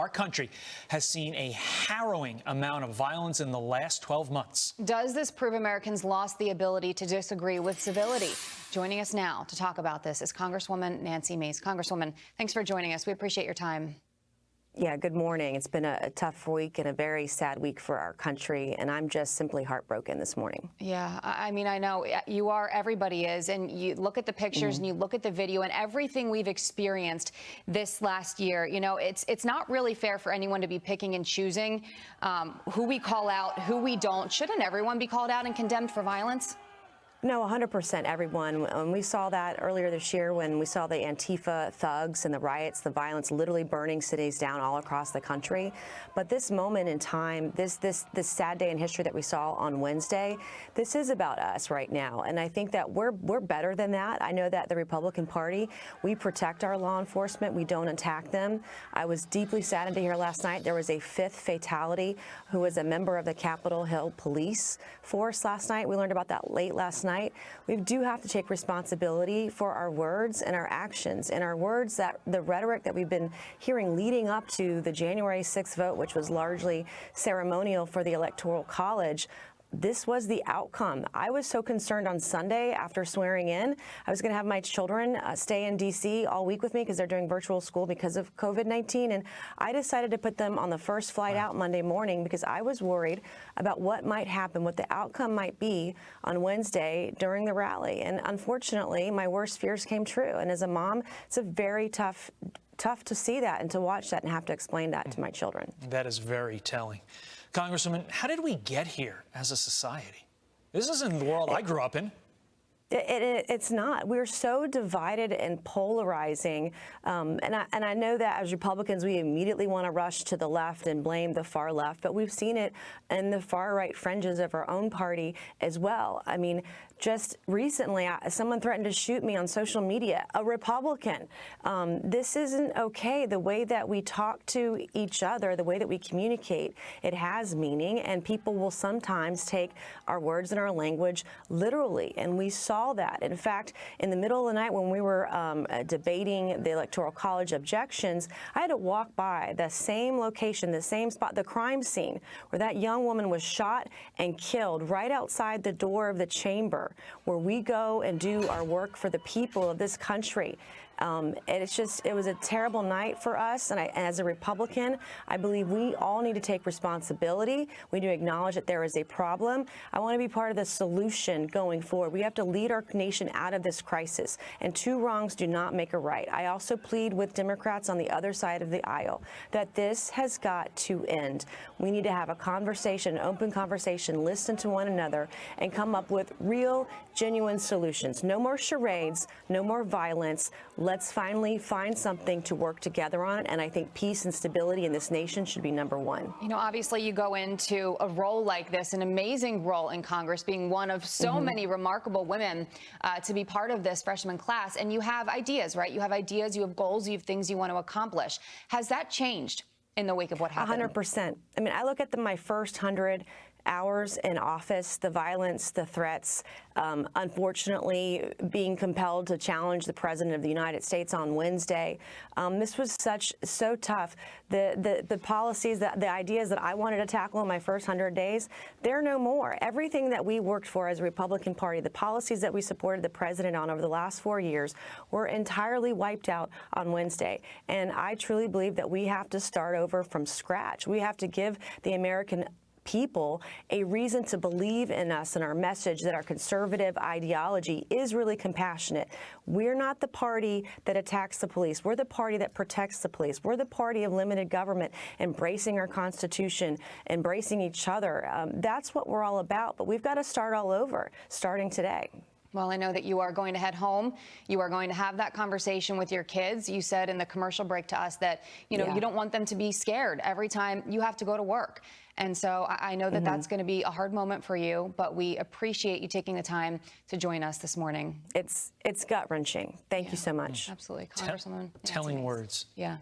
Our country has seen a harrowing amount of violence in the last 12 months. Does this prove Americans lost the ability to disagree with civility? Joining us now to talk about this is Congresswoman Nancy Mace. Congresswoman, thanks for joining us. We appreciate your time. Yeah, good morning. It's been a tough week and a very sad week for our country, and I'm just simply heartbroken this morning. Yeah, I mean, I know you are, everybody is, and you look at the pictures and you look at the video and everything we've experienced this last year. You know, it's not really fair for anyone to be picking and choosing who we call out, who we don't. Shouldn't everyone be called out and condemned for violence? No, 100% everyone. When we saw that earlier this year, when we saw the Antifa thugs and the riots, the violence literally burning cities down all across the country. But this moment in time, this sad day in history that we saw on Wednesday, this is about us right now. And I think that we're better than that. I know that the Republican Party, we protect our law enforcement. We don't attack them. I was deeply saddened to hear last night there was a fifth fatality who was a member of the Capitol Hill police force last night. We learned about that late last night. We do have to take responsibility for our words and our actions, and our words, that the rhetoric that we've been hearing leading up to the January 6th vote, which was largely ceremonial for the Electoral College. This was the outcome. I was so concerned on Sunday after swearing in. I was going to have my children stay in D.C. all week with me because they're doing virtual school because of COVID-19. And I decided to put them on the first flight out Monday morning because I was worried about what might happen, what the outcome might be on Wednesday during the rally. And unfortunately, my worst fears came true. And as a mom, it's a very tough to see that and to watch that and have to explain that to my children. That is very telling. Congresswoman, how did we get here as a society? This isn't the world I grew up in. It's not. We're so divided and polarizing, and I know that as Republicans, we immediately want to rush to the left and blame the far left, but we've seen it in the far right fringes of our own party as well. I mean, just recently, someone threatened to shoot me on social media, a Republican. This isn't okay. The way that we talk to each other, the way that we communicate, it has meaning, and people will sometimes take our words and our language literally, and we saw that. In fact, in the middle of the night when we were debating the Electoral College objections, I had to walk by the same location, the same spot, the crime scene where that young woman was shot and killed right outside the door of the chamber where we go and do our work for the people of this country. And it was a terrible night for us. And as a Republican, I believe we all need to take responsibility. We need to acknowledge that there is a problem. I want to be part of the solution going forward. We have to lead our nation out of this crisis, and two wrongs do not make a right. I also plead with Democrats on the other side of the aisle that this has got to end. We need to have a conversation, an open conversation, listen to one another, and come up with real, genuine solutions. No more charades, no more violence. Let's finally find something to work together on, and I think peace and stability in this nation should be number one. You know, obviously you go into a role like this, an amazing role in Congress, being one of so many remarkable women to be part of this freshman class, and you have ideas, right? You have ideas, you have goals, you have things you want to accomplish. Has that changed in the wake of what happened? 100%. I mean, I look at my first 100 hours in office, the violence, the threats, unfortunately being compelled to challenge the President of the United States on Wednesday. This was so tough. The policies, the ideas that I wanted to tackle in my first 100 days, they're no more. Everything that we worked for as a Republican Party, the policies that we supported the President on over the last 4 years were entirely wiped out on Wednesday. And I truly believe that we have to start over from scratch. We have to give the American people a reason to believe in us and our message that our conservative ideology is really compassionate. We're not the party that attacks the police. We're the party that protects the police. We're the party of limited government, embracing our Constitution, embracing each other. That's what we're all about, but we've got to start all over, starting today. Well, I know that you are going to head home. You are going to have that conversation with your kids. You said in the commercial break to us that, you know, you don't want them to be scared every time you have to go to work. And so I know that that's going to be a hard moment for you, but we appreciate you taking the time to join us this morning. It's gut-wrenching. Thank you so much. Absolutely. Congresswoman. Telling words. Yeah.